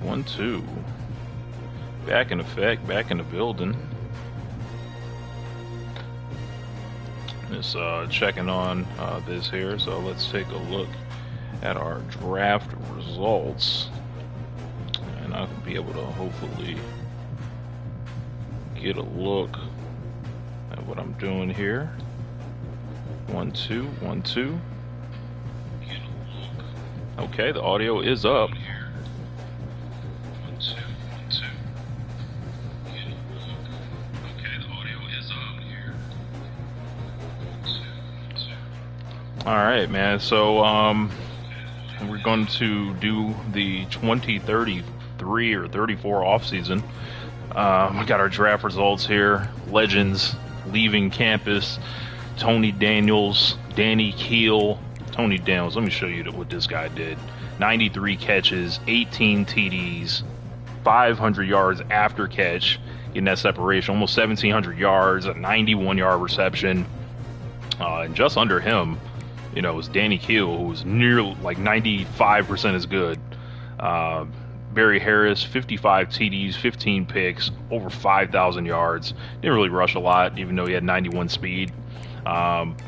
1-2. Back in effect, back in the building. Just checking on this here, so let's take a look at our draft results. And I'll be able to hopefully get a look at what I'm doing here. 1-2, 1-2. Okay, the audio is up. Alright, man, so we're going to do the 2033 or 34 offseason. We got our draft results here. Legends leaving campus. Tony Daniels, Danny Keel. Tony Daniels, let me show you what this guy did. 93 catches, 18 TDs, 500 yards after catch, getting that separation, almost 1,700 yards, a 91-yard reception. And just under him, you know, was Danny Keel, who was near like 95% as good. Barry Harris, 55 TDs, 15 picks, over 5,000 yards. Didn't really rush a lot, even though he had 91 speed.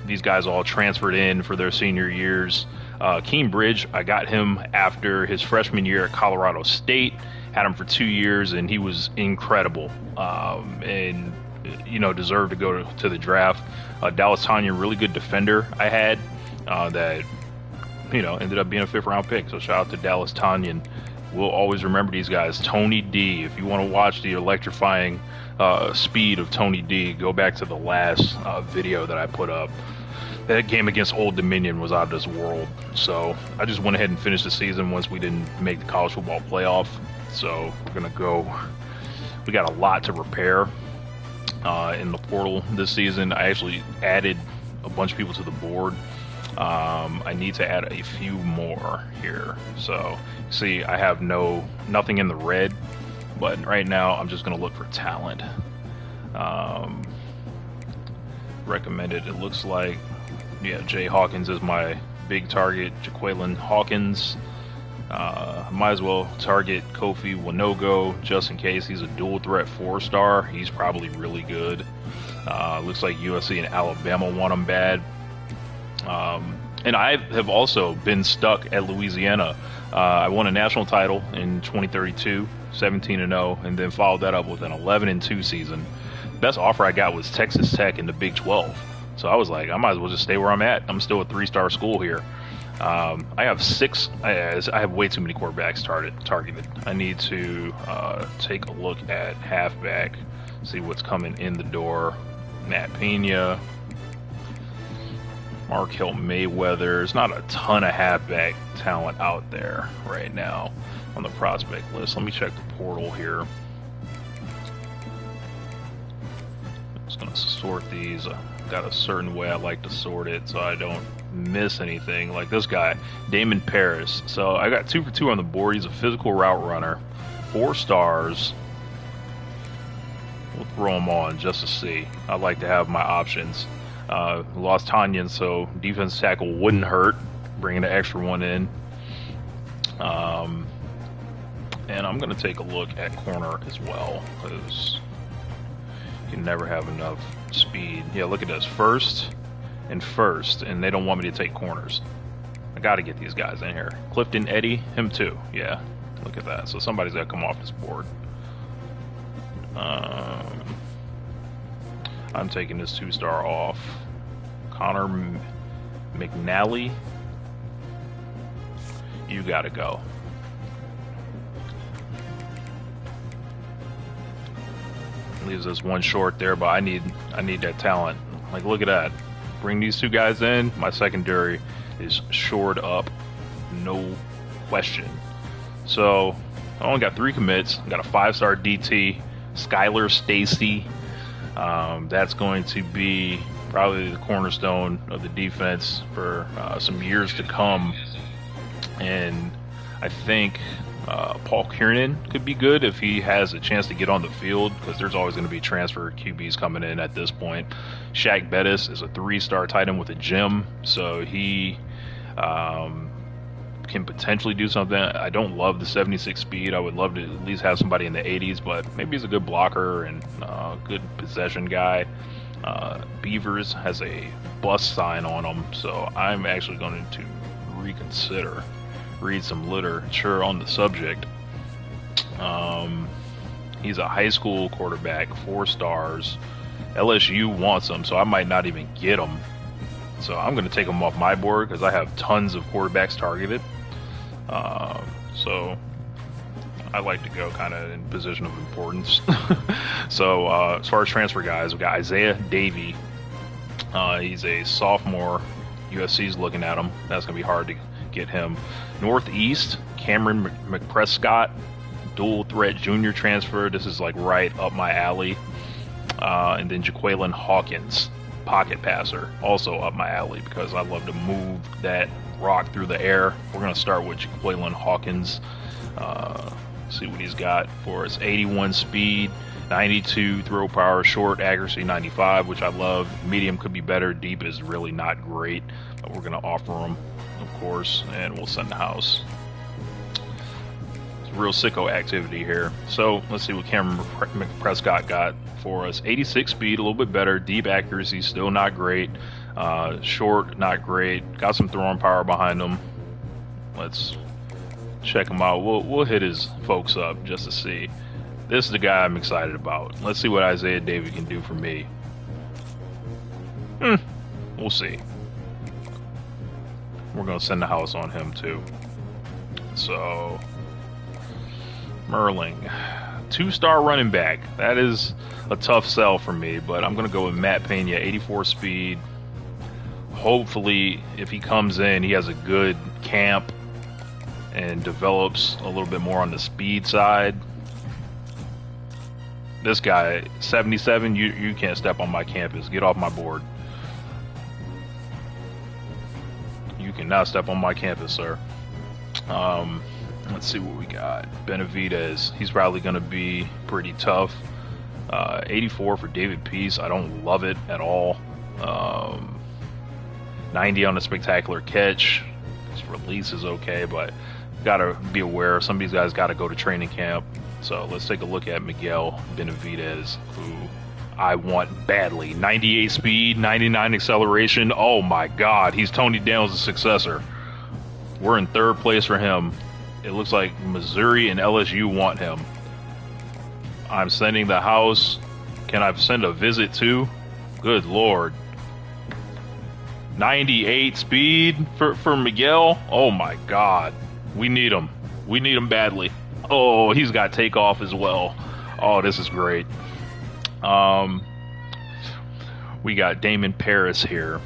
These guys all transferred in for their senior years. Keem Bridge, I got him after his freshman year at Colorado State. Had him for 2 years, and he was incredible. And, you know, deserved to go to the draft. Dallas Tanyan, really good defender I had. That, you know, ended up being a 5th-round pick. So shout out to Dallas Tanyan. We'll always remember these guys. Tony D. If you want to watch the electrifying speed of Tony D, go back to the last video that I put up. That game against Old Dominion was out of this world. So I just went ahead and finished the season once we didn't make the college football playoff. So we're gonna go. We got a lot to repair in the portal this season. I actually added a bunch of people to the board. I need to add a few more here. So see, I have nothing in the red, but right now I'm just gonna look for talent. Recommended, it looks like, yeah, Jay Hawkins is my big target. Jaqueline Hawkins. Might as well target Kofi Winogo just in case. He's a dual threat 4-star. He's probably really good. Looks like USC and Alabama want him bad. And I have also been stuck at Louisiana. I won a national title in 2032, 17-0, and then followed that up with an 11-2 season. Best offer I got was Texas Tech in the Big 12. So I was like, I might as well just stay where I'm at. I'm still a 3-star school here. I have 6. I have way too many quarterbacks targeted. I need to take a look at halfback, see what's coming in the door. Matt Pena, Markel Mayweather. There's not a ton of halfback talent out there right now on the prospect list. Let me check the portal here. I'm just gonna sort these. I've got a certain way I like to sort it so I don't miss anything. Like this guy, Damon Paris. So I got 2 for 2 on the board. He's a physical route runner, 4 stars. We'll throw him on just to see. I like to have my options. Lost Tanyan, so defense tackle wouldn't hurt, bringing an extra one in. And I'm going to take a look at corner as well, because you can never have enough speed. Yeah, look at this, first, and they don't want me to take corners. I got to get these guys in here. Clifton Eddy, him too. Yeah, look at that. So somebody's got to come off this board. I'm taking this 2-star off. Connor McNally, you gotta go. Leaves us one short there, but I need that talent. Like, look at that. Bring these 2 guys in. My secondary is shored up, no question. So I only got 3 commits. I got a 5-star DT, Skylar Stacy. That's going to be probably the cornerstone of the defense for some years to come. And I think Paul Kiernan could be good if he has a chance to get on the field, because there's always going to be transfer QBs coming in at this point. Shaq Bettis is a 3-star tight end with a gym, so he can potentially do something. I don't love the 76 speed. I would love to at least have somebody in the 80s, but maybe he's a good blocker and good possession guy. Beavers has a bust sign on him, so I'm actually going to reconsider, read some literature on the subject. He's a high school quarterback, 4 stars. LSU wants him, so I might not even get him. So I'm going to take him off my board because I have tons of quarterbacks targeted. So I like to go kind of in position of importance. So as far as transfer guys, we got Isaiah Davie. He's a sophomore. USC's looking at him. That's going to be hard to get him. Northeast, Cameron McPrescott, dual threat junior transfer. This is like right up my alley. And then Jaqueline Hawkins, pocket passer, also up my alley because I love to move that rock through the air. We're going to start with Jaqueline Hawkins. See what he's got for us. 81 speed, 92 throw power, short accuracy 95, which I love. Medium could be better. Deep is really not great, but we're going to offer him, of course, and we'll send the house. It's real sicko activity here. So let's see what Cameron McPrescott got for us. 86 speed, a little bit better. Deep accuracy, still not great. Short, not great. Got some throwing power behind him. Let's check him out. We'll hit his folks up just to see. This is the guy I'm excited about. Let's see what Isaiah Davie can do for me. We'll see. We're going to send the house on him too. So, Merling, 2-star running back. That is a tough sell for me, but I'm going to go with Matt Pena, 84 speed. Hopefully, if he comes in, he has a good camp and develops a little bit more on the speed side. This guy, 77, you can't step on my campus. Get off my board. You cannot step on my campus, sir. Let's see what we got. Benavidez, he's probably going to be pretty tough. 84 for David Peace. I don't love it at all. 90 on a spectacular catch. His release is okay, but gotta be aware. Some of these guys gotta go to training camp. So let's take a look at Miguel Benavidez, who I want badly. 98 speed, 99 acceleration. Oh my God, he's Tony Downs' successor. We're in 3rd place for him. It looks like Missouri and LSU want him. I'm sending the house. Can I send a visit too? Good Lord. 98 speed for Miguel. Oh my God. We need him. We need him badly. Oh, he's got takeoff as well. Oh, this is great. We got Damon Paris here.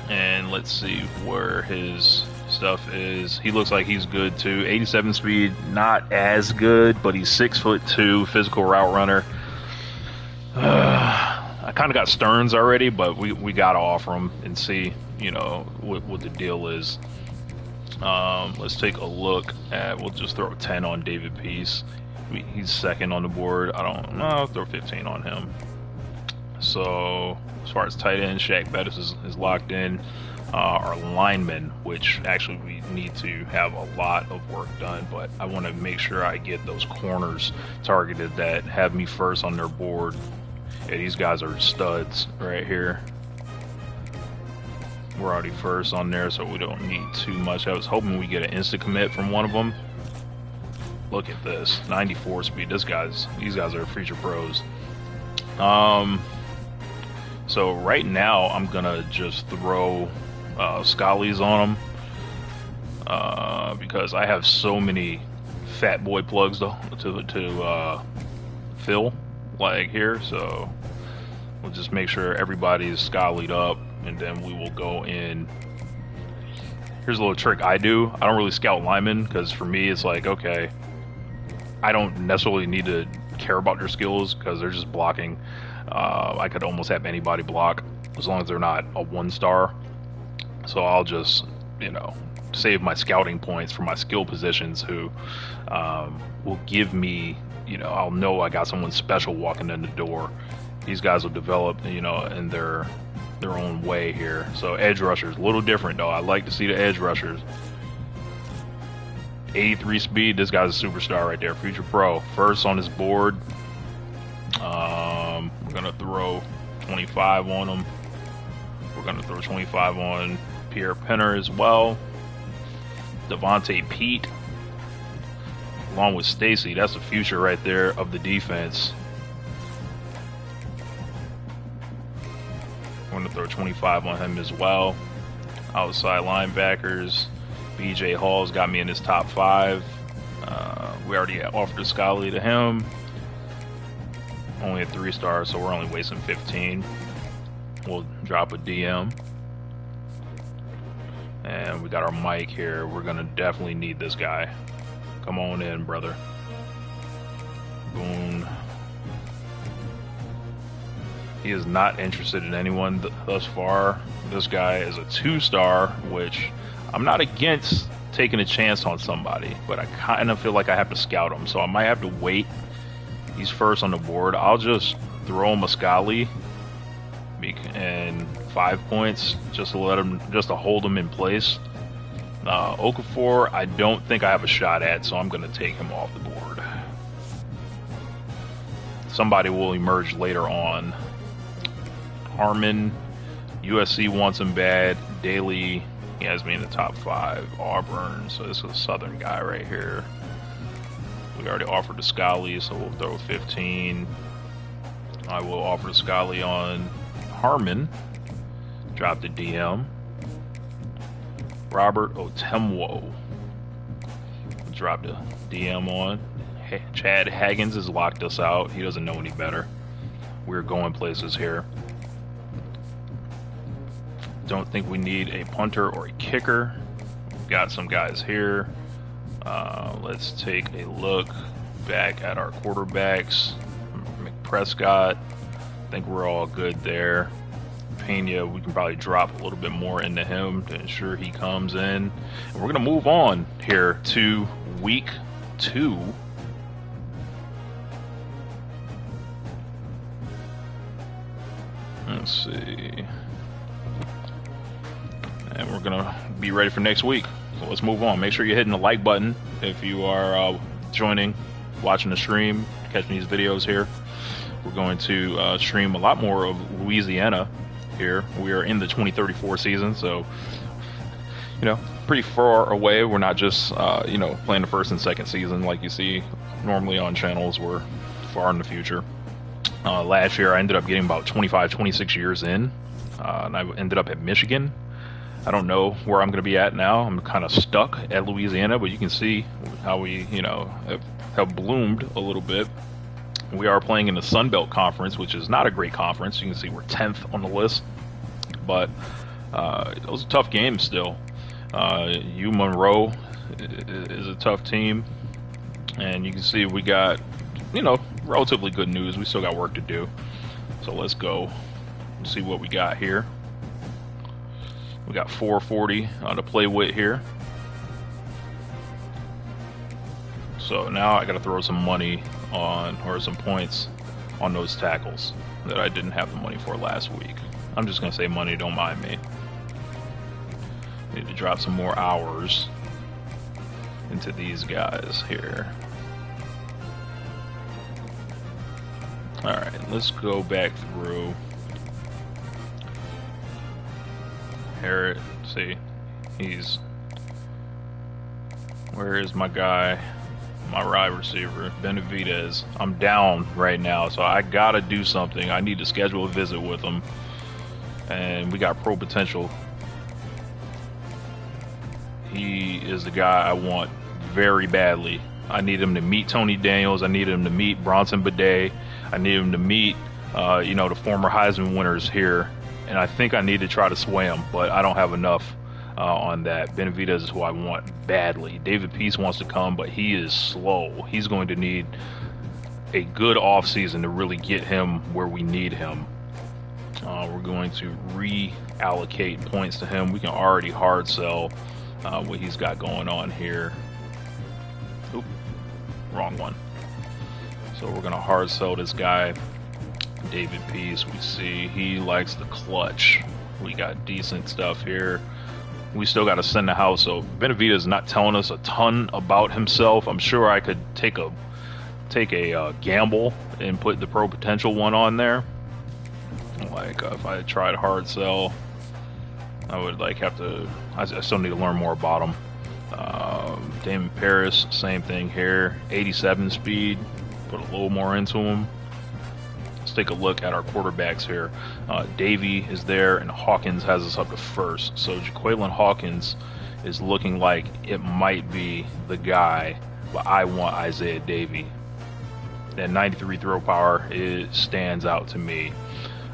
And let's see where his stuff is. He looks like he's good too. 87 speed, not as good, but he's 6'2", physical route runner. I kind of got Stearns already, but we got to offer him and see, you know, what the deal is. Let's take a look at, we'll just throw 10 on David Peace. He's 2nd on the board. I'll throw 15 on him. So as far as tight end, Shaq Bettis is locked in. Our linemen, which actually we need to have a lot of work done, but I want to make sure I get those corners targeted that have me first on their board. Yeah, these guys are studs right here. We're already first on there, so we don't need too much. I was hoping we get an instant commit from one of them. Look at this, 94 speed. These guys are future pros. So right now I'm gonna just throw Scully's on them because I have so many fat boy plugs to fill like here. So we'll just make sure everybody's Scullied up, and then we will go in. Here's a little trick I do. I don't really scout linemen because for me it's like, okay, I don't necessarily need to care about their skills because they're just blocking. I could almost have anybody block as long as they're not a 1-star. So I'll just, you know, save my scouting points for my skill positions who will give me, you know, I'll know I got someone special walking in the door. These guys will develop, you know, in their own way here. So edge rushers, a little different though. I like to see the edge rushers. 83 speed. This guy's a superstar right there. Future pro. First on his board. We're going to throw 25 on him. We're going to throw 25 on Pierre Penner as well. Devontae Pete. Along with Stacy. That's the future right there of the defense. We're going to throw 25 on him as well. Outside linebackers. BJ Hall's got me in his top 5. We already offered a Scully to him. Only a 3-star, so we're only wasting 15. We'll drop a DM. And we got our Mike here. We're going to definitely need this guy. Come on in, brother. Boone. He is not interested in anyone thus far. This guy is a 2-star, which I'm not against taking a chance on somebody, but I kind of feel like I have to scout him, so I might have to wait. He's first on the board. I'll just throw him a Scully and 5 points just to hold him in place. Okafor, I don't think I have a shot at, so I'm going to take him off the board. Somebody will emerge later on. Harmon, USC wants him bad. Daly, he has me in the top 5. Auburn, so this is a Southern guy right here. We already offered a Scully, so we'll throw 15. I will offer a Scully on Harmon. Drop the DM. Robert Otemwo. Drop the DM on. Chad Haggins has locked us out. He doesn't know any better. We're going places here. Don't think we need a punter or a kicker. We've got some guys here. Let's take a look back at our quarterbacks. McPrescott, I think we're all good there. Pena, we can probably drop a little bit more into him to ensure he comes in. And we're going to move on here to week 2. Let's see. And we're going to be ready for next week. So let's move on. Make sure you're hitting the like button if you are watching the stream, catching these videos here. We're going to stream a lot more of Louisiana here. We are in the 2034 season, so pretty far away. We're not just playing the first and second season like you see normally on channels. We're far in the future. Last year I ended up getting about 26 years in, and I ended up at Michigan. I don't know where I'm going to be at now. I'm kind of stuck at Louisiana, but you can see how we, have bloomed a little bit. We are playing in the Sun Belt Conference, which is not a great conference. You can see we're 10th on the list, but those are tough games still. U Monroe is a tough team, and you can see we got, relatively good news. We still got work to do, so let's go and see what we got here. We got 440 to play with here. So now I got to throw some money on, or some points on those tackles that I didn't have the money for last week. I'm just going to say money, don't mind me. Need to drop some more hours into these guys here. Alright, let's go back through. Harriet, see, where is my guy, my wide receiver, Benavidez? I'm down right now, so I gotta do something. I need to schedule a visit with him, and we got pro potential. He is the guy I want very badly. I need him to meet Tony Daniels. I need him to meet Bronson Bidet. I need him to meet, the former Heisman winners here. And I think I need to try to sway him, but I don't have enough on that. Benavidez is who I want badly. David Peace wants to come, but he is slow. He's going to need a good offseason to really get him where we need him. We're going to reallocate points to him. We can already hard sell what he's got going on here. Oop, wrong one. So we're going to hard sell this guy. David Peace, we see he likes the clutch. We got decent stuff here. we still got to send the house. So Benavita is not telling us a ton about himself. I'm sure I could take a gamble and put the pro potential one on there. Like if I tried hard sell, I would like have to. I still need to learn more about him. Damon Paris, same thing here. 87 speed. Put a little more into him. Let's take a look at our quarterbacks here. Davey is there, and Hawkins has us up to first. So Jaqueline Hawkins is looking like it might be the guy, but I want Isaiah Davey. That 93 throw power, it stands out to me.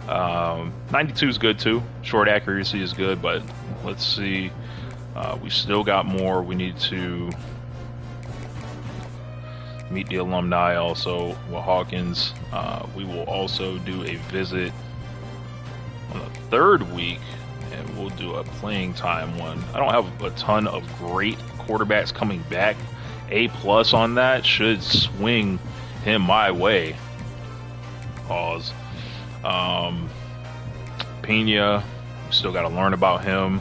92 is good too. Short accuracy is good, but let's see. We still got more. We need to meet the alumni also with Hawkins. We will also do a visit on the third week, and we'll do a playing time one. I don't have a ton of great quarterbacks coming back. A+ on that should swing him my way. Pause. Pena, we still got to learn about him.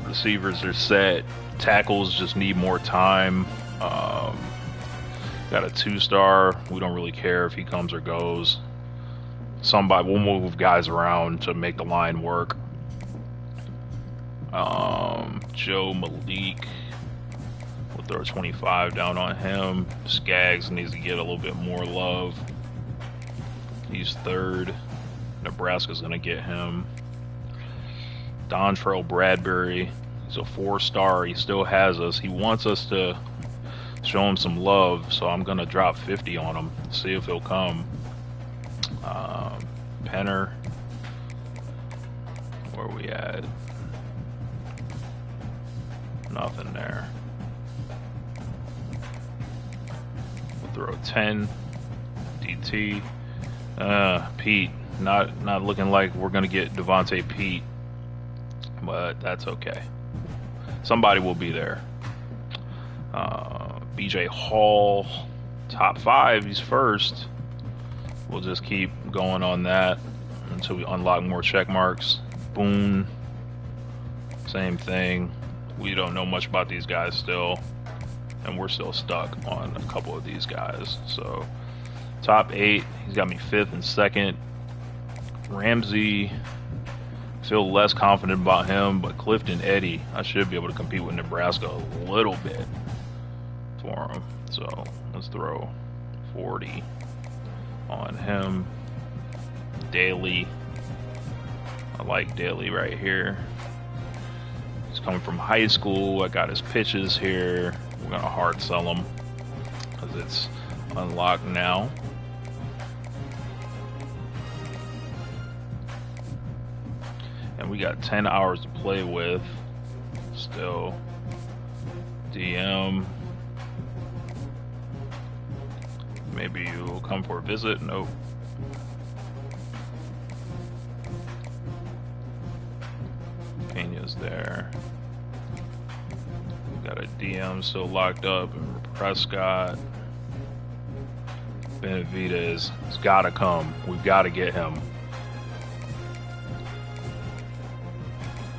Receivers are set. Tackles just need more time. Got a 2-star. We don't really care if he comes or goes. Somebody, we'll move guys around to make the line work. Joe Malik, we'll throw 25 down on him. Skaggs needs to get a little bit more love. He's third. Nebraska's gonna get him. Dontrell Bradbury, he's a 4-star. He still has us. He wants us to show him some love, so I'm gonna drop 50 on him. See if he'll come. Penner, where we at? Nothing there. We'll throw 10. DT. Pete, not looking like we're gonna get Devontae Pete, but that's okay. Somebody will be there. BJ Hall, top 5, he's first. We'll just keep going on that until we unlock more check marks. Boone, same thing. We don't know much about these guys still, and we're still stuck on a couple of these guys. So top 8, he's got me 5th and 2nd. Ramsey, feel less confident about him, but Clifton Eddy, I should be able to compete with Nebraska a little bit for him. So let's throw 40 on him. Daly, I like Daly right here. He's coming from high school. I got his pitches here. We're gonna hard sell him because it's unlocked now. And we got 10 hours to play with still. DM, maybe you will come for a visit. Nope. Pena's there. We got a DM still locked up. Prescott. Benavidez has got to come. We've got to get him.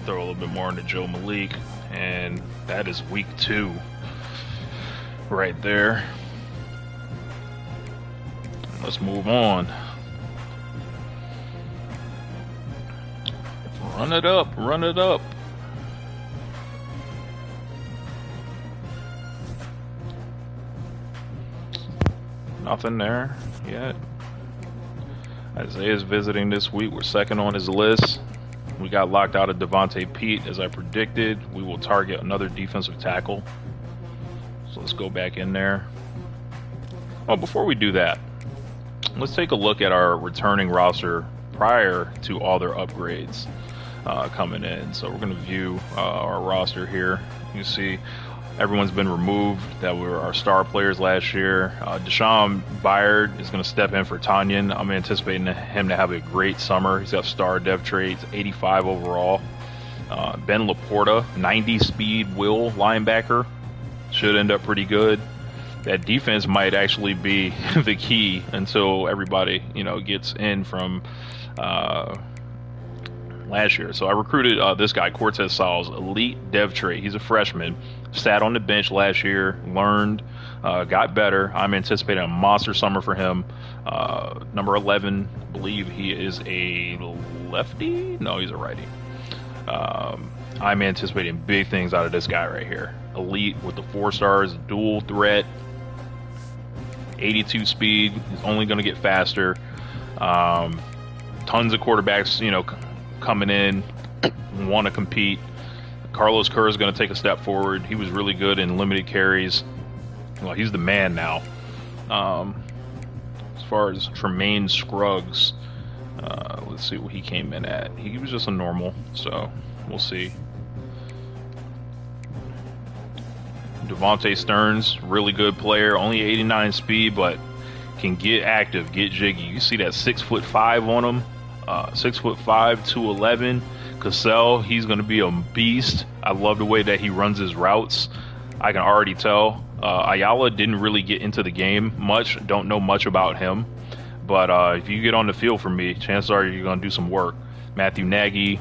Throw a little bit more into Joe Malik, and that is week 2 right there. Let's move on. Run it up, run it up. Nothing there yet. Isaiah's visiting this week. We're 2nd on his list. We got locked out of Devontae Pete, as I predicted. We will target another defensive tackle. So let's go back in there. Oh, before we do that, let's take a look at our returning roster prior to all their upgrades coming in. So we're going to view our roster here. You can see everyone's been removed that were our star players last year. Deshaun Byard is going to step in for Tanyan. I'm anticipating him to have a great summer. He's got star dev traits, 85 overall. Ben Laporta, 90 speed will linebacker. Should end up pretty good. That defense might actually be the key until everybody, gets in from last year. So I recruited this guy, Cortez Sal's elite dev trait. He's a freshman, sat on the bench last year, learned, got better. I'm anticipating a monster summer for him. Number 11, I believe he is a lefty. No, he's a righty. I'm anticipating big things out of this guy right here. Elite with the 4 stars, dual threat, 82 speed. He's only going to get faster. Tons of quarterbacks, you know, coming in, want to compete. Carlos Kerr is going to take a step forward. He was really good in limited carries. Well, he's the man now. As far as Tremaine Scruggs, let's see what he came in at. He was just a normal, so we'll see. Devontae Stearns, really good player, only 89 speed, but can get active, get jiggy. You see that 6'5" on him, 6'5", 211. Cassell, he's going to be a beast. I love the way that he runs his routes. I can already tell. Ayala didn't really get into the game much. Don't know much about him. But if you get on the field for me, chances are you're going to do some work. Matthew Nagy,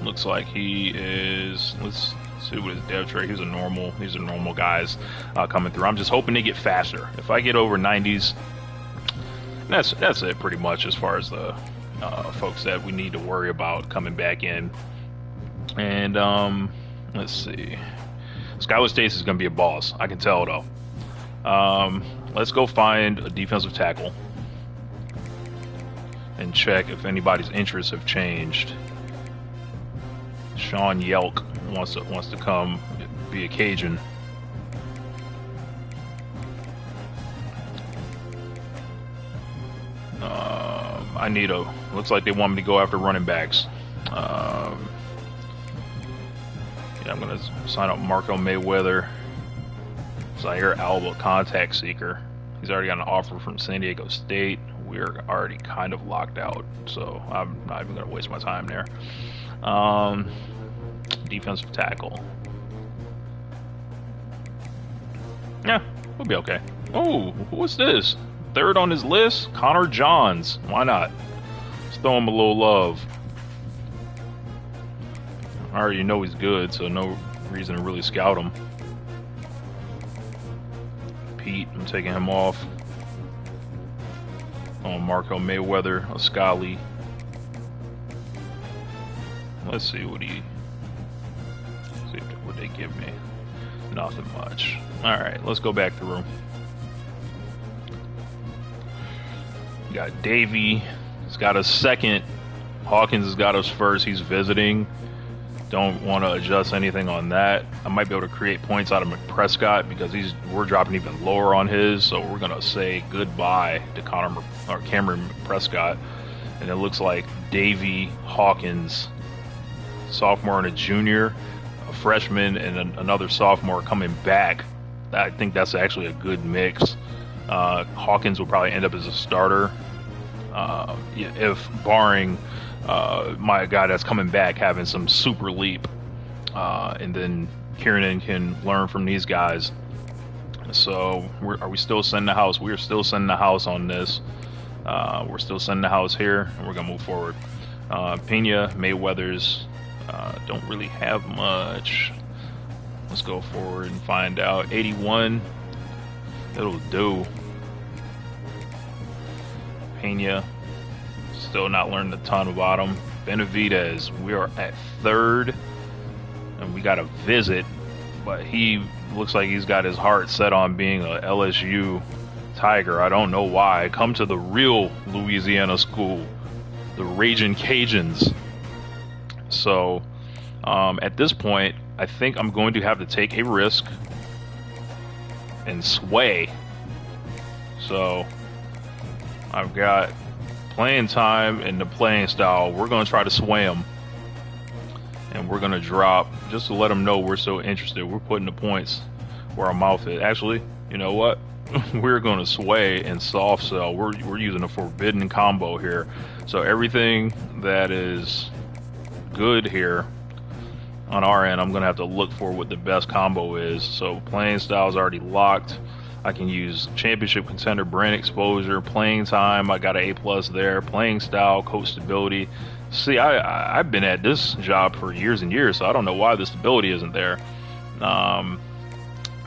looks like he is, let's see what his dev trait. He's a normal. These are normal guys coming through. I'm just hoping they get faster. If I get over 90s, that's it pretty much as far as the folks that we need to worry about coming back in. And let's see. Skylar States is going to be a boss. I can tell though. Let's go find a defensive tackle and check if anybody's interests have changed. Sean Yelk wants to come be a Cajun. I need a. Looks like they want me to go after running backs. Yeah, I'm gonna sign up Marco Mayweather. Zaire Alba, contact seeker. He's already got an offer from San Diego State. We're already kind of locked out, so I'm not even gonna waste my time there. Defensive tackle. Yeah, we'll be okay. Oh, what's this? Third on his list, Connor Johns. Why not? Let's throw him a little love. I already know he's good, so no reason to really scout him. Pete, I'm taking him off. Oh, Marco Mayweather, Ascali. Let's see what he. See what they give me. Nothing much. All right, let's go back through. We got Davey. He's got us second. Hawkins has got us first. He's visiting. Don't want to adjust anything on that. I might be able to create points out of McPrescott because we're dropping even lower on his. So we're gonna say goodbye to Cameron McPrescott, and it looks like Davey, Hawkins, sophomore and a junior, a freshman and another sophomore coming back. I think that's actually a good mix. Hawkins will probably end up as a starter, if barring my guy that's coming back having some super leap, and then Kieran can learn from these guys. So are we still sending the house? We are still sending the house on this. We're still sending the house here, and we're gonna move forward. Pena, Mayweather's don't really have much. Let's go forward and find out. 81, it'll do. Pena, still not learned a ton about him. Benavidez, we are at third, and we got a visit, but he looks like he's got his heart set on being a LSU Tiger. I don't know why. Come to the real Louisiana school, the Ragin' Cajuns. So at this point, I think I'm going to have to take a risk and sway. So I've got playing time and the playing style. We're going to try to sway them, and we're going to drop just to let them know we're so interested. We're putting the points where our mouth is. Actually, you know what? We're going to sway and soft sell. We're using a forbidden combo here. So everything that is good here on our end, I'm going to have to look for what the best combo is. So playing style is already locked. I can use championship contender, brand exposure, playing time. I got an A+ there. Playing style, coach stability. See, I've been at this job for years and years, so I don't know why the stability isn't there. Um,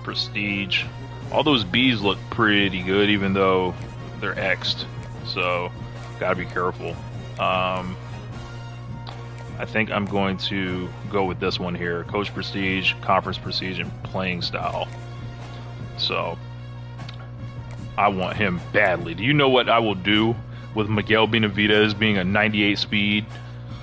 Prestige. All those Bs look pretty good, even though they're X'd. So, gotta be careful. I think I'm going to go with this one here. Coach Prestige, Conference Prestige, and Playing Style. So, I want him badly. Do you know what I will do with Miguel Benavidez being a 98 speed?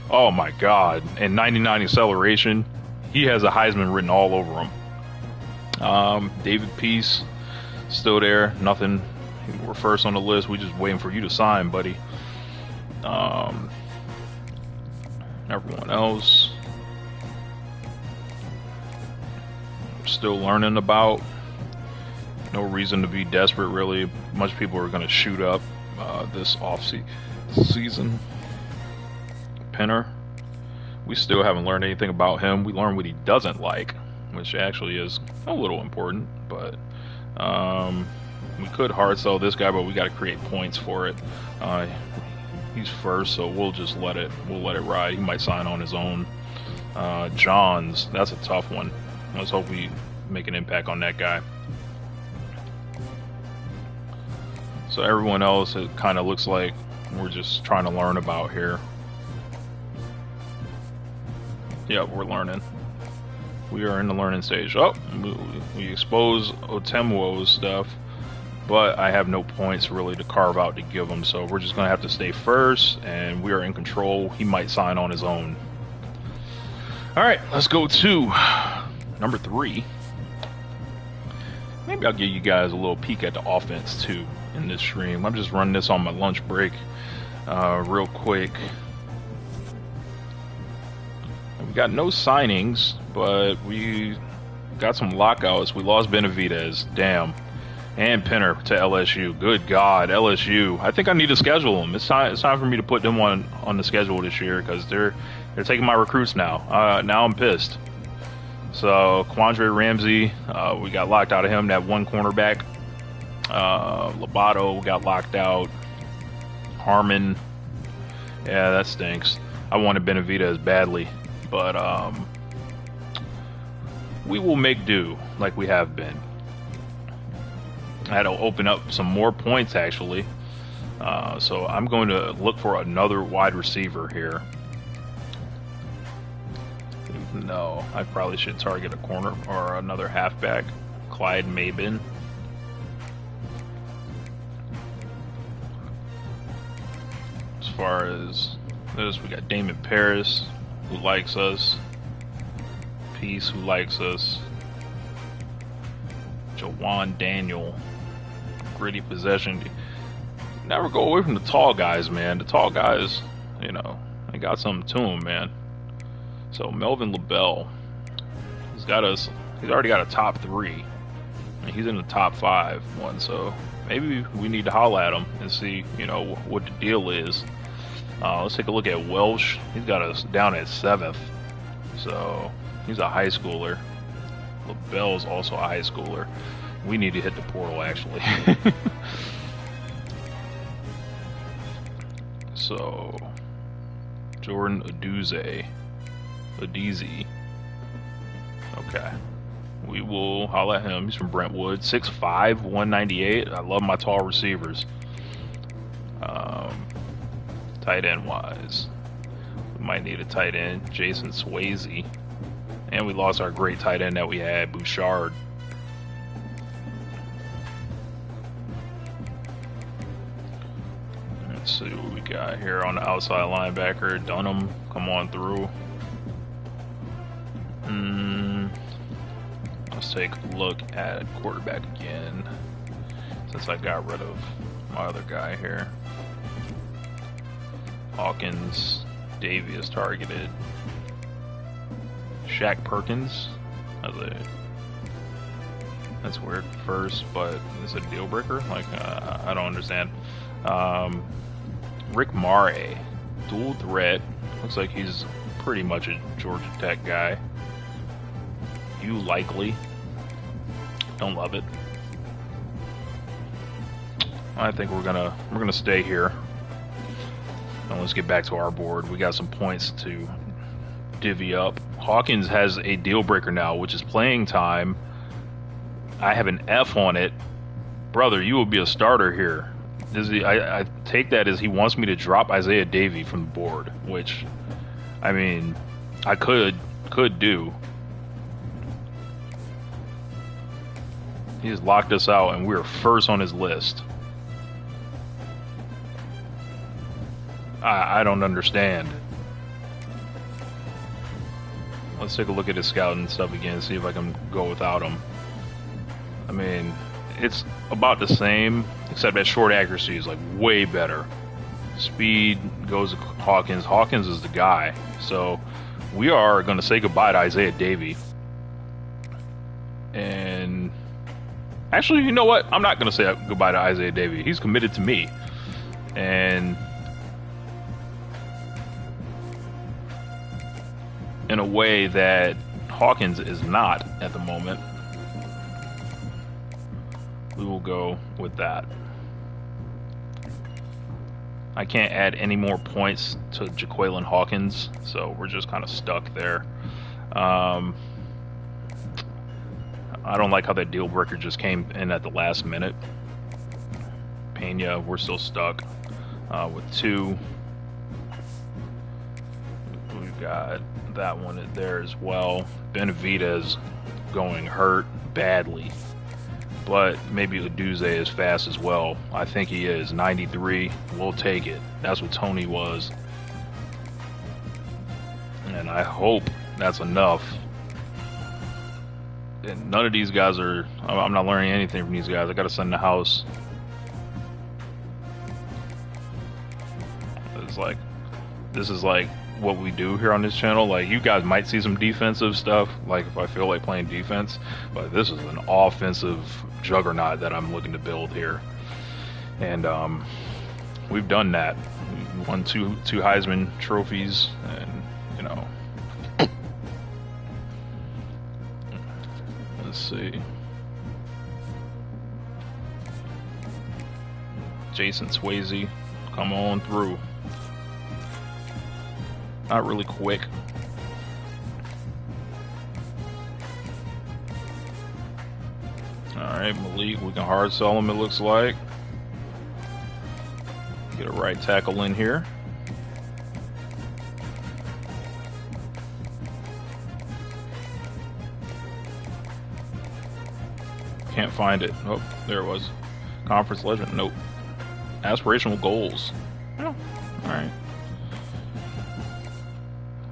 Oh my god. And 99 acceleration. He has a Heisman written all over him. David Peace, still there. Nothing. We're first on the list. We're just waiting for you to sign, buddy. Everyone else, I'm still learning about. No reason to be desperate, really. Much people are going to shoot up this off-season. Penner, we still haven't learned anything about him. We learned what he doesn't like, which actually is a little important, but we could hard sell this guy, but we got to create points for it. He's first, so we'll just let it ride. He might sign on his own. Johns, that's a tough one. Let's hope we make an impact on that guy. So everyone else, it kind of looks like we're just trying to learn about here. Yeah, we're learning. We are in the learning stage. Oh, we expose Otemuo's stuff, but I have no points really to carve out to give him, so we're just going to have to stay first, and we are in control. He might sign on his own. Alright, let's go to number 3. Maybe I'll give you guys a little peek at the offense, too, in this stream. I'm just running this on my lunch break real quick. We got no signings, but we got some lockouts. We lost Benavidez. Damn. And Penner to LSU. Good God, LSU. I think I need to schedule them. It's time for me to put them on the schedule this year because they're taking my recruits now. Now I'm pissed. So Quandre Ramsey, we got locked out of him. That one cornerback. Lobato got locked out. Harmon. Yeah, that stinks. I wanted Benavidez badly, but we will make do like we have been. I had to open up some more points actually, so I'm going to look for another wide receiver here. No, I probably should target a corner or another halfback. Clyde Mabin. As far as this, we got Damon Paris, who likes us. Peace, who likes us. Jawan Daniel. Gritty possession. Never go away from the tall guys, man. The tall guys, you know, they got something to them, man. So Melvin LaBelle, he's already got a top 3, and he's in the top 5 one. So maybe we need to holler at him and see, you know, what the deal is. Let's take a look at Welsh. He's got us down at 7th, so he's a high schooler. LaBelle's also a high schooler. We need to hit the portal, actually. So, Jordan Aduze. Okay. We will holla at him. He's from Brentwood. 6'5", 198. I love my tall receivers. Tight end wise, we might need a tight end. Jason Swayze. And we lost our great tight end that we had, Bouchard. Let's see what we got here on the outside linebacker. Dunham, come on through. Let's take a look at quarterback again, since I got rid of my other guy here. Hawkins, Davey is targeted. Shaq Perkins, that's weird first, but it's a deal breaker. Like I don't understand. Rick Mare, dual threat. Looks like he's pretty much a Georgia Tech guy. You likely don't love it. I think we're gonna stay here. Now let's get back to our board. We got some points to divvy up. Hawkins has a deal breaker now, which is playing time. I have an F on it. Brother, you will be a starter here. I take that as he wants me to drop Isaiah Davey from the board, which, I mean, I could do. He has locked us out, and we're first on his list. I don't understand. Let's take a look at his scouting stuff again, see if I can go without him. I mean, it's about the same, except that short accuracy is like way better. Speed goes to Hawkins. Hawkins is the guy. So we are going to say goodbye to Isaiah Davey. And actually, you know what? I'm not going to say goodbye to Isaiah Davey. He's committed to me. And in a way that Hawkins is not at the moment. We will go with that. I can't add any more points to Jaqueline Hawkins, so we're just kind of stuck there. I don't like how that deal breaker just came in at the last minute. Pena, we're still stuck with 2. We've got that one there as well. Benavidez going hurt badly, but maybe Uduze is fast as well. I think he is. 93, we'll take it. That's what Tony was. And I hope that's enough. And none of these guys are, I'm not learning anything from these guys. I gotta send the house. It's like, this is like what we do here on this channel. Like, you guys might see some defensive stuff, like if I feel like playing defense, but this is an offensive juggernaut that I'm looking to build here. And we've done that. We won two Heisman trophies, and you know, let's see, Jason Swayze, come on through. Not really quick. Alright, Malik, we can hard sell him, it looks like. Get a right tackle in here. Can't find it. Oh, there it was. Conference legend. Nope. Aspirational goals. Oh, alright.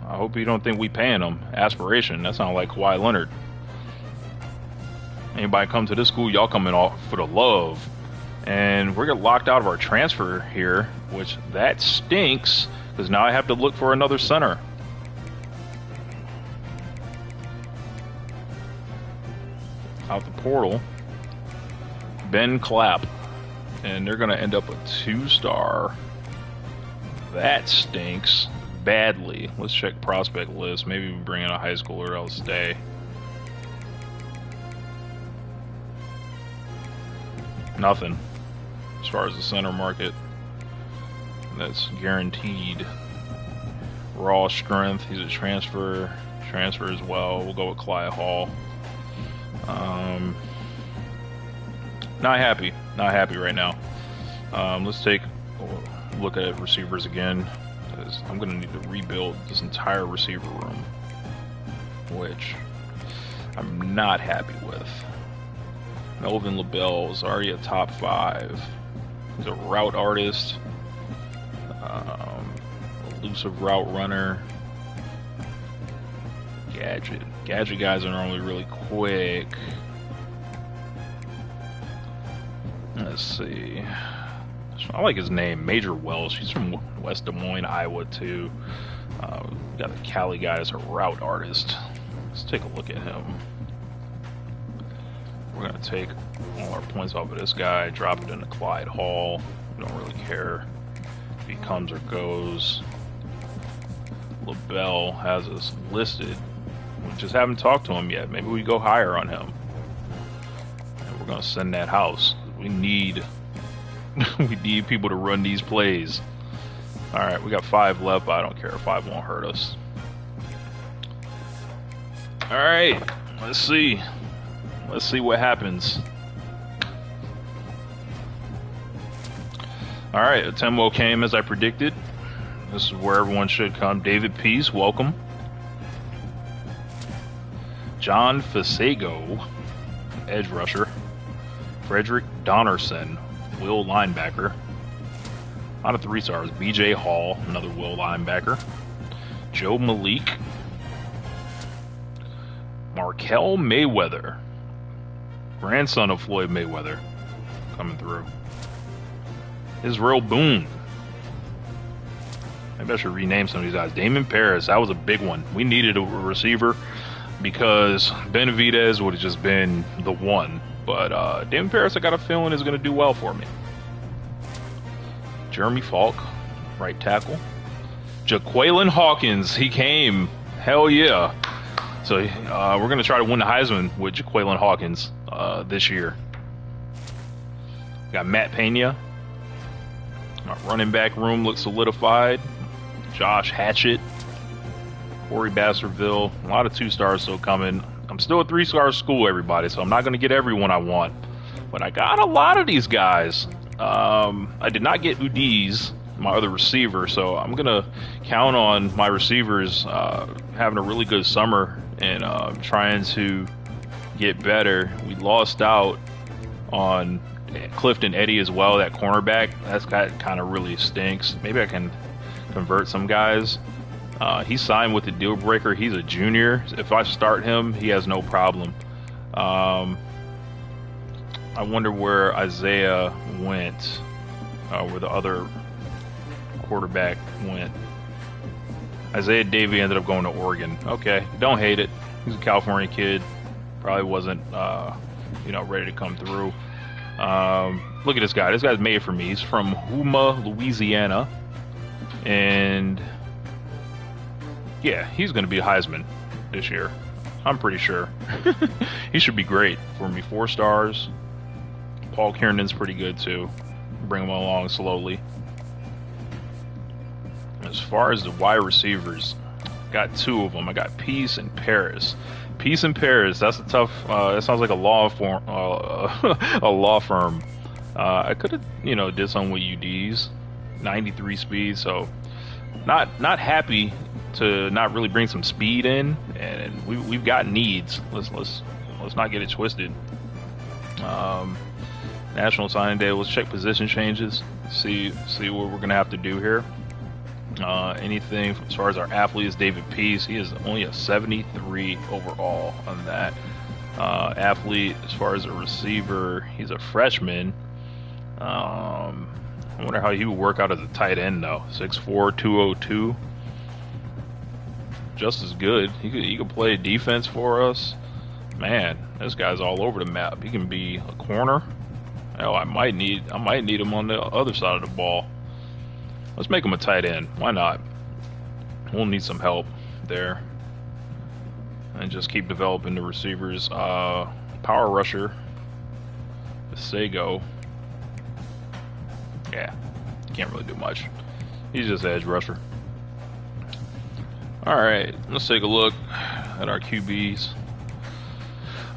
I hope you don't think we paying them. Aspiration. That sounds like Kawhi Leonard. Anybody come to this school, y'all coming off for the love. And we're getting locked out of our transfer here, which that stinks, because now I have to look for another center. Out the portal. Ben Clapp. And they're going to end up a 2-star. That stinks badly. Let's check prospect list. Maybe we bring in a high schooler that'll stay. Nothing. As far as the center market, that's guaranteed. Raw strength. He's a transfer as well. We'll go with Clyde Hall. Not happy right now. Let's take a look at receivers again, because I'm gonna need to rebuild this entire receiver room, which I'm not happy with. Melvin LaBelle is already a top 5. He's a route artist, elusive route runner. Gadget guys are normally really quick. Let's see. I like his name, Major Welsh. He's from West Des Moines, Iowa, too. We got the Cali guy as a route artist. Let's take a look at him. We're going to take all our points off of this guy, drop it into Clyde Hall. We don't really care if he comes or goes. LaBelle has us listed. We just haven't talked to him yet. Maybe we go higher on him. And we're going to send that house. We need we need people to run these plays. Alright, we got 5 left, but I don't care. 5 won't hurt us. Alright, let's see. Let's see what happens. Alright, Atemwo came as I predicted. This is where everyone should come. David Peace, welcome. John Fasago, edge rusher. Frederick Donnerson, will linebacker. Out of 3 stars. BJ Hall, another will linebacker. Joe Malik. Markel Mayweather, grandson of Floyd Mayweather, coming through. Israel Boone. Maybe I should rename some of these guys. Damon Paris, that was a big one. We needed a receiver because Benavidez would have just been the one. But Damon Paris, I got a feeling, is going to do well for me. Jeremy Falk, right tackle. Jaqueline Hawkins, he came. Hell yeah. So we're going to try to win the Heisman with Jaqueline Hawkins this year. Got Matt Pena. Our running back room looks solidified. Josh Hatchett. Corey Baskerville. A lot of 2-stars still coming. I'm still a 3-star school, everybody, so I'm not going to get everyone I want. But I got a lot of these guys. I did not get Udiz, my other receiver, so I'm going to count on my receivers having a really good summer and trying to get better. We lost out on Clifton Eddy as well, that cornerback. That's kind of really stinks. Maybe I can convert some guys. He signed with the deal breaker. He's a junior. If I start him, he has no problem. I wonder where Isaiah went, where the other quarterback went. Isaiah Davey ended up going to Oregon. Okay, don't hate it. He's a California kid. Probably wasn't, ready to come through. Look at this guy. This guy's made for me. He's from Houma, Louisiana. And yeah, he's going to be a Heisman this year. I'm pretty sure. He should be great for me. 4 stars. Paul Kiernan's pretty good too. Bring him along slowly. As far as the wide receivers, got 2 of them. I got Peace and Paris. Peace and Paris. That's a tough. That sounds like a law firm. A law firm. I could have, did something with UDs. 93 speed. So, not happy to not really bring some speed in, and we've got needs. Let's not get it twisted. National Signing Day. Let's check position changes. See what we're gonna have to do here. Anything as far as our athletes, David Peace, he is only a 73 overall on that. Athlete, as far as a receiver, he's a freshman. I wonder how he would work out as a tight end though. 6'4", 202. Just as good. He could play defense for us. Man, this guy's all over the map. He can be a corner. Hell, I might need him on the other side of the ball. Let's make him a tight end. Why not? We'll need some help there. And just keep developing the receivers. Power rusher. Sago. Yeah. Can't really do much. He's just edge rusher. Alright, let's take a look at our QBs.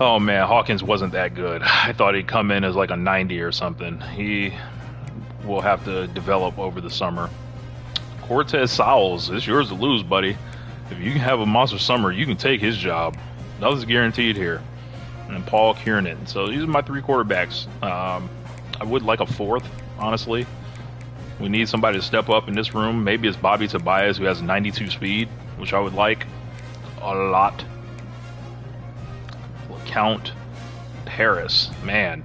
Oh man, Hawkins wasn't that good. I thought he'd come in as like a 90 or something. He will have to develop over the summer. Cortez Sowles, it's yours to lose, buddy. If you can have a monster summer, you can take his job. Nothing's guaranteed here. And Paul Kiernan. So these are my 3 quarterbacks. I would like a 4th, honestly. We need somebody to step up in this room. Maybe it's Bobby Tobias, who has 92 speed, which I would like a lot. Count Paris, man.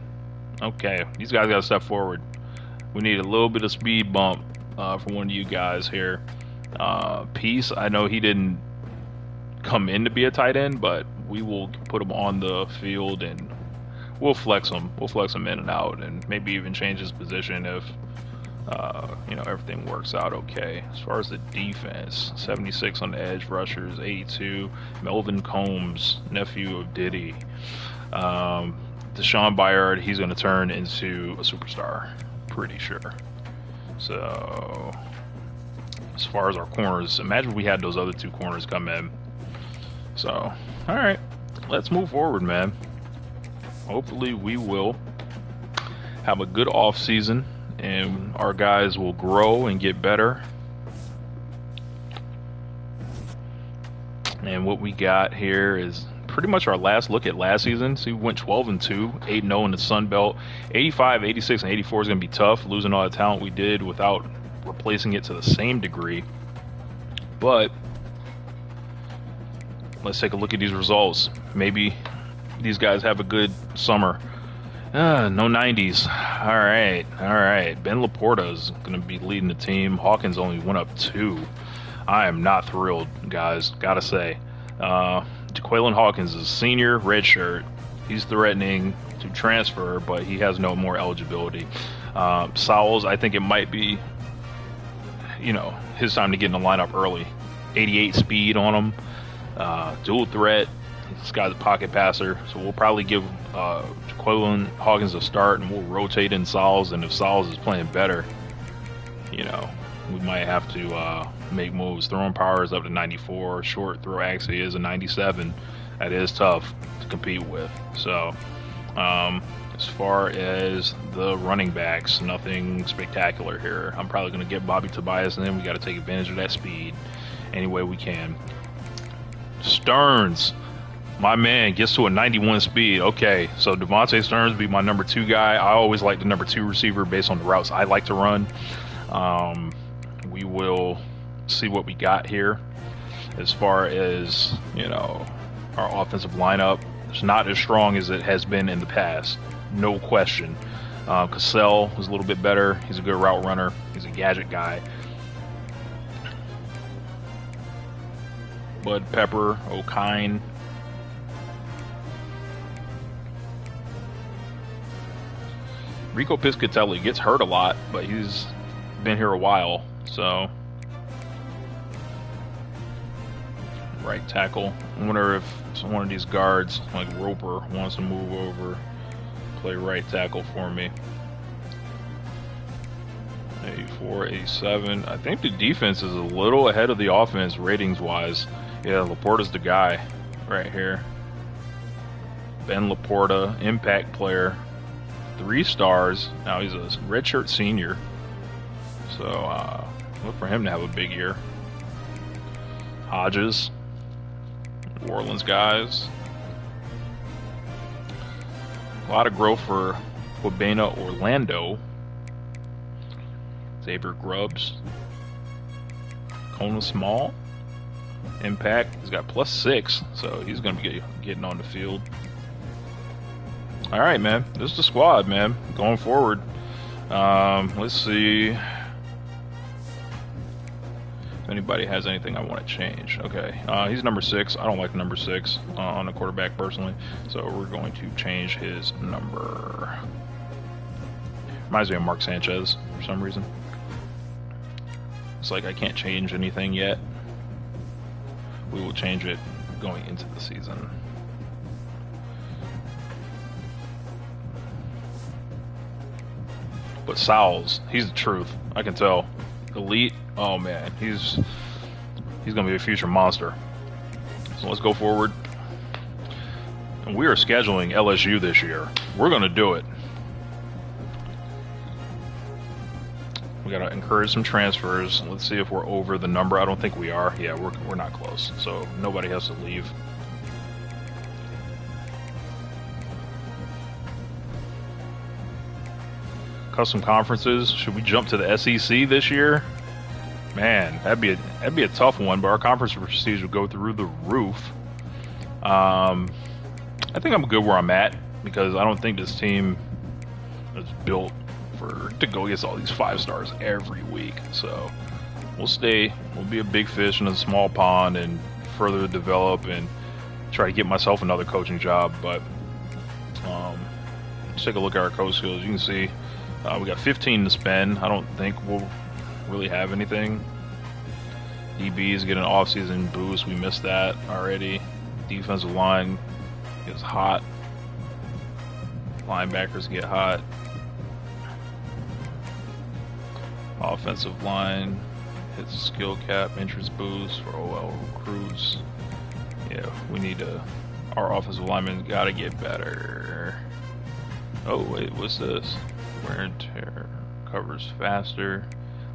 Okay, these guys got to step forward. We need a little bit of speed bump from one of you guys here. Peace, I know he didn't come in to be a tight end, but we will put him on the field and we'll flex him. We'll flex him in and out, and maybe even change his position if everything works out okay. As far as the defense, 76 on the edge rushers, 82. Melvin Combs, nephew of Diddy. Deshaun Bayard, he's going to turn into a superstar, pretty sure. So as far as our corners. Imagine if we had those other two corners come in. So, all right, let's move forward, man. Hopefully we will have a good off season and our guys will grow and get better. And what we got here is pretty much our last look at last season. So we went 12-2, 8-0 in the Sun Belt. 85, 86, and 84 is going to be tough, losing all the talent we did without replacing it to the same degree. But let's take a look at these results. Maybe these guys have a good summer. No 90s. All right. Ben Laporta is going to be leading the team. Hawkins only went up 2. I am not thrilled, guys. Gotta say. Jaquelin Hawkins is a senior, redshirt. He's threatening to transfer, but he has no more eligibility. Sowles, I think it might be, his time to get in the lineup early. 88 speed on him. Dual threat. This guy's a pocket passer, so we'll probably give Jaquelin Hawkins a start, and we'll rotate in Sowles. And if Sowles is playing better, we might have to make moves. Throwing power is up to 94. Short throw actually is a 97. That is tough to compete with. So, as far as the running backs, nothing spectacular here. I'm probably going to get Bobby Tobias, and then we got to take advantage of that speed any way we can. Stearns, my man, gets to a 91 speed. Okay, so Devontae Stearns be my number 2 guy. I always like the number 2 receiver based on the routes I like to run. We will see what we got here as far as, our offensive lineup. It's not as strong as it has been in the past, no question. Cassell was a little bit better. He's a good route runner. He's a gadget guy. Bud Pepper, O'Kine. Rico Piscatelli gets hurt a lot, but he's been here a while, so. Right tackle. I wonder if one of these guards, like Roper, wants to move over, play right tackle for me. 84, 87. I think the defense is a little ahead of the offense ratings-wise. Yeah, Laporta's the guy right here. Ben Laporta, impact player. 3 stars. Now he's a redshirt senior. So, look for him to have a big year. Hodges. New Orleans guys. A lot of growth for Quabena Orlando. Xavier Grubbs. Kona Small. Impact. He's got +6, so he's going to be getting on the field. All right, man. This is the squad, man. Going forward. Let's see if anybody has anything I want to change. Okay. He's number 6. I don't like number 6 on the quarterback personally, so we're going to change his number. Reminds me of Mark Sanchez for some reason. It's like I can't change anything yet. We will change it going into the season. But Sowles, he's the truth. I can tell. Elite. Oh man, he's gonna be a future monster. So let's go forward. And we are scheduling LSU this year. We're gonna do it. We gotta encourage some transfers. Let's see if we're over the number. I don't think we are. Yeah, we're not close. So nobody has to leave. Custom conferences. Should we jump to the SEC this year? Man, that'd be a tough one. But our conference prestige will go through the roof. I think I'm good where I'm at because I don't think this team is built to go against all these 5 stars every week. So we'll be a big fish in a small pond and further develop and try to get myself another coaching job. But let's take a look at our coach skills. You can see we got 15 to spend. I don't think we'll really have anything. DBs get an off-season boost. We missed that already. Defensive line gets hot. Linebackers get hot. Offensive line Hits skill cap, interest boost for OL recruits. Yeah, we need to. Our offensive linemen gotta get better. Oh wait, what's this? Wear and tear covers faster.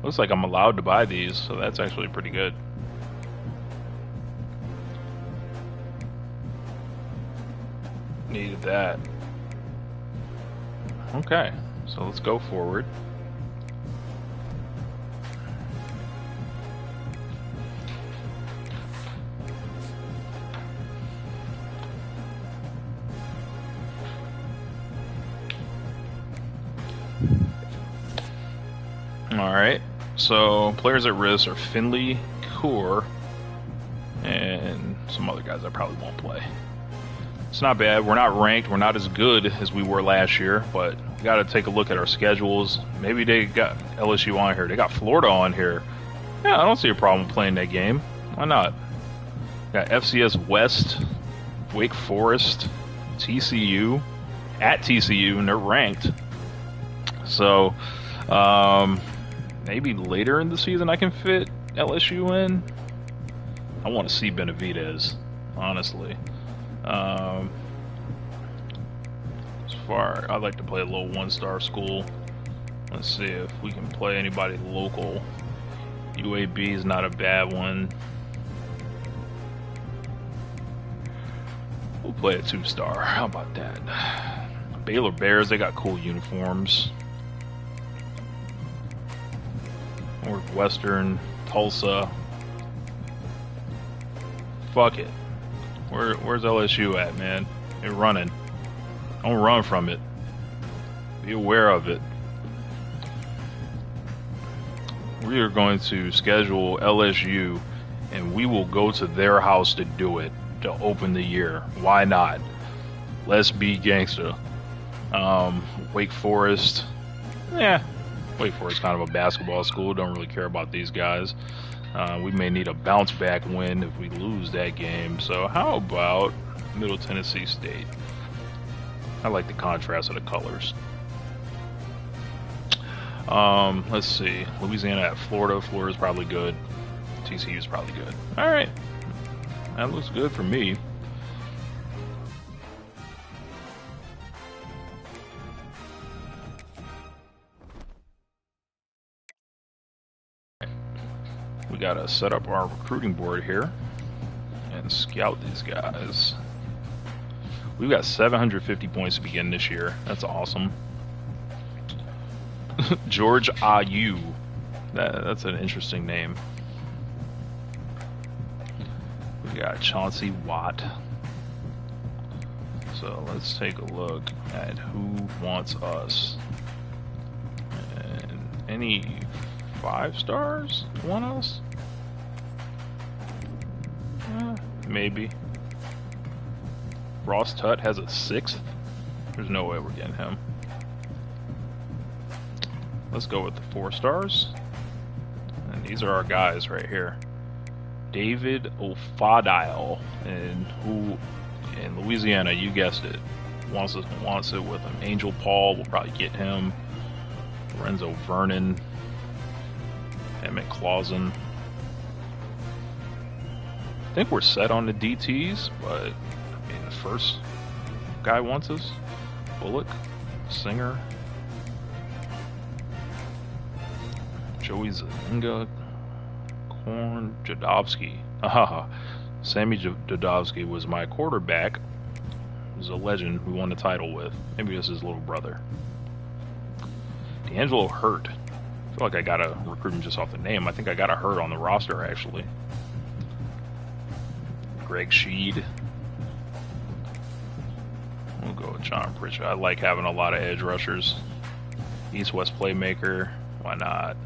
Looks like I'm allowed to buy these, so that's actually pretty good. Needed that. Okay, so let's go forward. Alright, so players at risk are Finley, Kaur, and some other guys I probably won't play. It's not bad. We're not ranked. We're not as good as we were last year, but we got to take a look at our schedules. Maybe they got LSU on here. They got Florida on here. Yeah, I don't see a problem playing that game. Why not? Got FCS West, Wake Forest, TCU, at TCU, and they're ranked. So, maybe later in the season I can fit LSU in. I want to see Benavidez, honestly. As far, I'd like to play a little one-star school. Let's see if we can play anybody local. UAB is not a bad one. We'll play a 2-star. How about that? Baylor Bears, they got cool uniforms. Northwestern, Tulsa. Fuck it. Where's LSU at, man? They're running. Don't run from it. Be aware of it. We are going to schedule LSU, and we will go to their house to do it, to open the year. Why not? Let's be gangsta. Wake Forest. Yeah. Wake Forest kind of a basketball school. Don't really care about these guys. We may need a bounce back win if we lose that game. So how about Middle Tennessee State? I like the contrast of the colors. Let's see. Louisiana at Florida. Florida's probably good. TCU's probably good. All right. That looks good for me. We gotta set up our recruiting board here and scout these guys. We've got 750 points to begin this year. That's awesome. George Ayu. That's an interesting name. We got Chauncey Watt. So let's take a look at who wants us. And any 5-stars want us? Maybe. Ross Tutt has a 6th. There's no way we're getting him. Let's go with the 4-stars. And these are our guys right here. David Ofadile, and who in Louisiana, you guessed it, wants it with him. Angel Paul, we'll probably get him. Lorenzo Vernon. Emmett Clausen. I think we're set on the DTs, but I mean, the first guy wants us. Bullock, Singer, Joey Zalinga, Korn, Jadovsky. Sammy Jadovsky was my quarterback. He was a legend we won the title with. Maybe it was his little brother. D'Angelo Hurt. I feel like I gotta recruit him just off the name. I think I got a Hurt on the roster, actually. Greg Sheed. We'll go with John Pritchett. I like having a lot of edge rushers. East-West playmaker. Why not?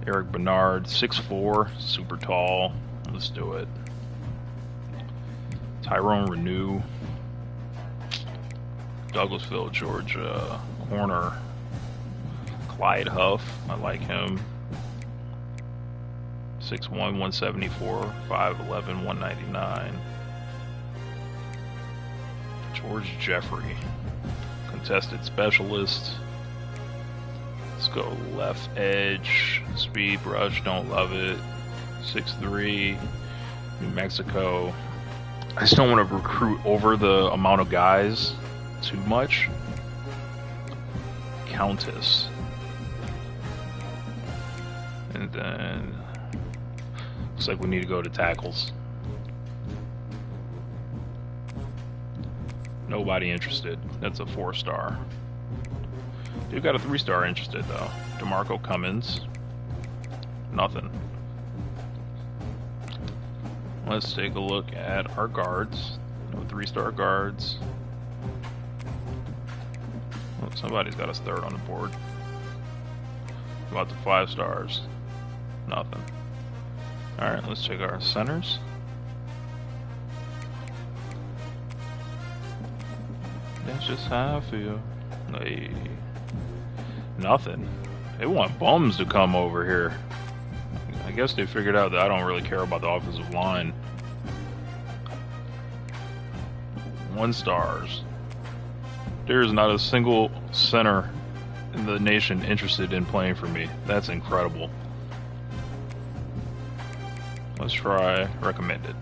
Eric Bernard, 6'4", super tall. Let's do it. Tyrone Renew. Douglasville, Georgia. Corner. Clyde Huff. I like him. 6'1", 174, 5'11", 199. George Jeffrey. Contested specialist. Let's go left edge. Speed brush, don't love it. 6'3", New Mexico. I just don't want to recruit over the amount of guys too much. Countess. And then looks like we need to go to tackles. Nobody interested. That's a 4-star. Dude got a 3-star interested though. DeMarco Cummins. Nothing. Let's take a look at our guards. No 3-star guards. Oh, somebody's got us 3rd on the board. About the 5 stars. Nothing. Alright, let's check our centers. That's just how I feel. Hey. Nothing. They want bums to come over here. I guess they figured out that I don't really care about the offensive line. 1 stars. There's not a single center in the nation interested in playing for me. That's incredible. Let's try recommended.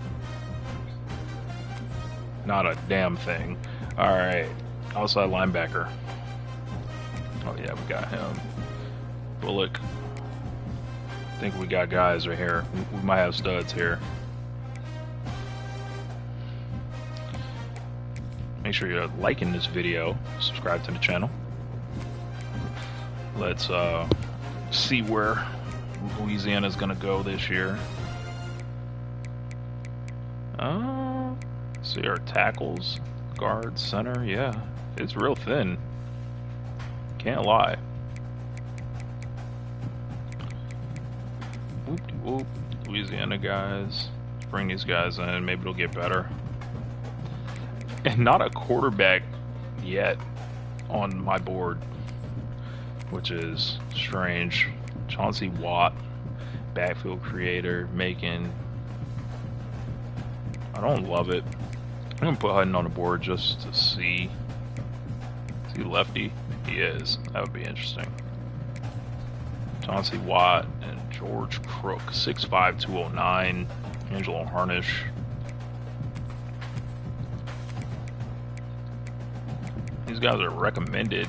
Not a damn thing. Alright. Outside linebacker. Oh yeah, we got him. Bullock. I think we got guys right here. We might have studs here. Make sure you're liking this video. Subscribe to the channel. Let's see where Louisiana's gonna go this year. See our tackles, guards, center. Yeah, it's real thin. Can't lie. Whoop-de-whoop. Louisiana guys. Let's bring these guys in. Maybe it'll get better. And not a quarterback yet on my board, which is strange. Chauncey Watt, backfield creator, Macon. I don't love it. I'm gonna put Hutton on the board just to see. Is he lefty? He is. That would be interesting. Chauncey Watt and George Crook, 6'5", 209. Angelo Harnish. These guys are recommended,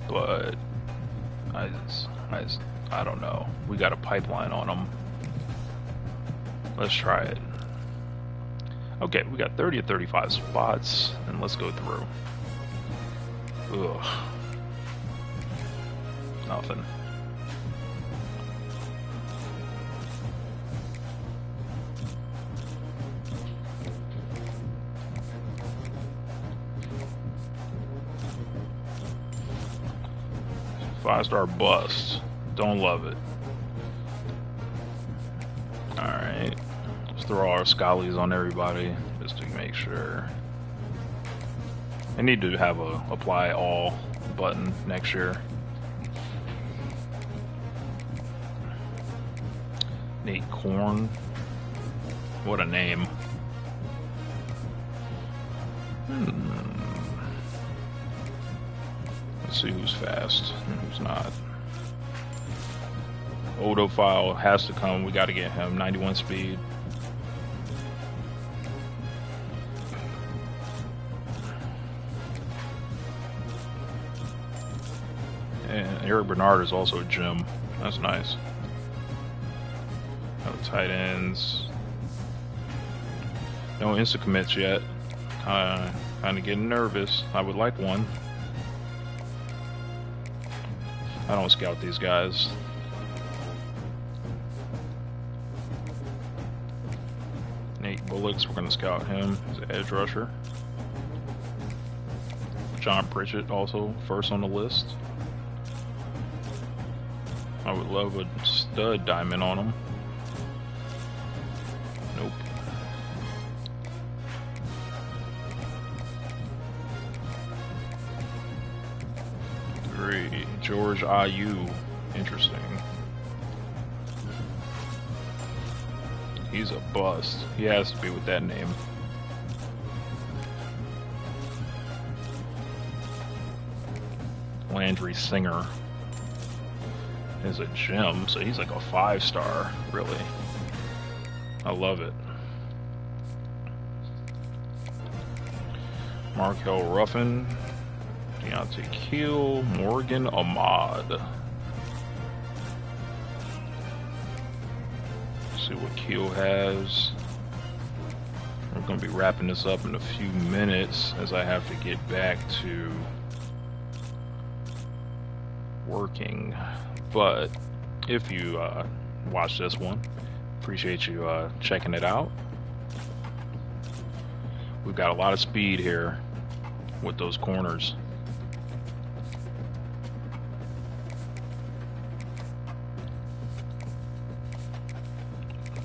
but I don't know. We got a pipeline on them. Let's try it. Okay, we got 30 to 35 spots, and let's go through. Ugh. Nothing. Five-star bust. Don't love it. Alright. Let's throw our Scullies on everybody just to make sure. I need to have a apply all button next year. Nate Korn. What a name. Let's see who's fast and who's not. Odophile has to come. We got to get him. 91 speed. And Eric Bernard is also a gem. That's nice. No tight ends. No instant commits yet. Kind of getting nervous. I would like one. I don't scout these guys. Nate Bullocks, we're going to scout him as an edge rusher. John Pritchett, also first on the list. I would love a stud diamond on him. Nope. George Ayu. Interesting. He's a bust. He has to be with that name. Landry Singer is a gem, so he's like a 5-star, really. I love it. Markel Ruffin, Deontay Keel, Morgan Ahmad. See what Keel has. We're going to be wrapping this up in a few minutes as I have to get back to working. But if you watch this one, appreciate you checking it out. We've got a lot of speed here with those corners.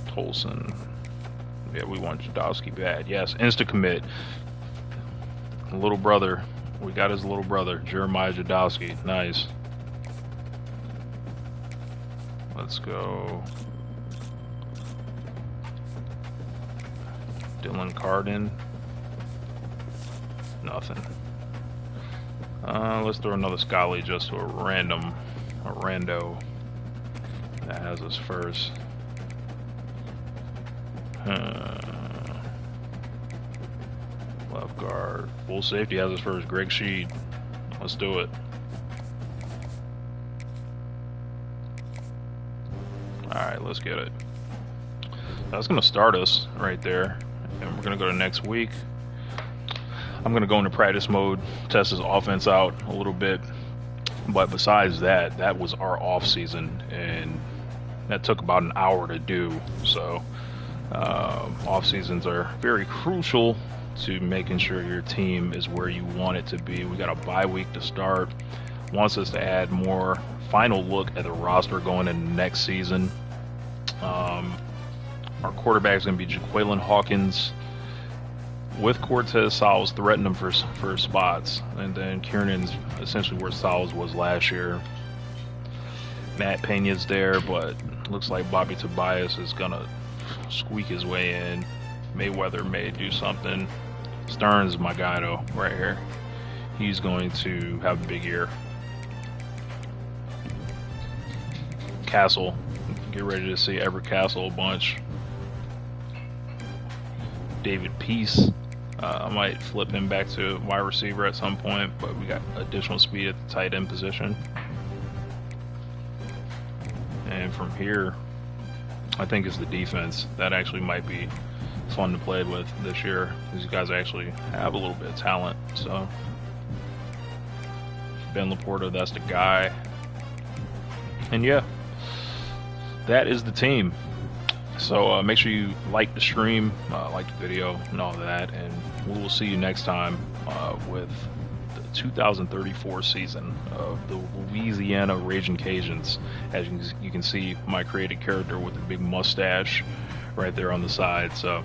Tolson. Yeah, we want Jadowski bad. Yes, insta commit. Little brother. We got his little brother, Jeremiah Jadowski. Nice. Let's go. Dylan Carden. Nothing. Let's throw another Scully just to a rando that has us first. Left guard. Full safety has us first. Greg Sheed. Let's do it. Alright, let's get it. That's going to start us right there. And we're going to go to next week. I'm going to go into practice mode, test his offense out a little bit. But besides that, that was our off season. And that took about an hour to do. So off seasons are very crucial to making sure your team is where you want it to be. We got a bye week to start. Wants us to add more final look at the roster going into next season. Our quarterback is going to be Jaqueline Hawkins with Cortez Sowles threatening him for spots, and then Kiernan's essentially where Sowles was last year. Matt Pena's there, but looks like Bobby Tobias is gonna squeak his way in. Mayweather may do something. Stearns is my guy though, right here. He's going to have a big year. Castle, get ready to see Everett Castle a bunch. David Peace, I might flip him back to wide receiver at some point, but we got additional speed at the tight end position. And from here, I think it's the defense that actually might be fun to play with this year. These guys actually have a little bit of talent. So Ben Laporta, that's the guy. And yeah, that is the team. So make sure you like the stream, like the video, and all that. And we will see you next time with the 2034 season of the Louisiana Raging Cajuns. As you can see, my created character with a big mustache right there on the side. So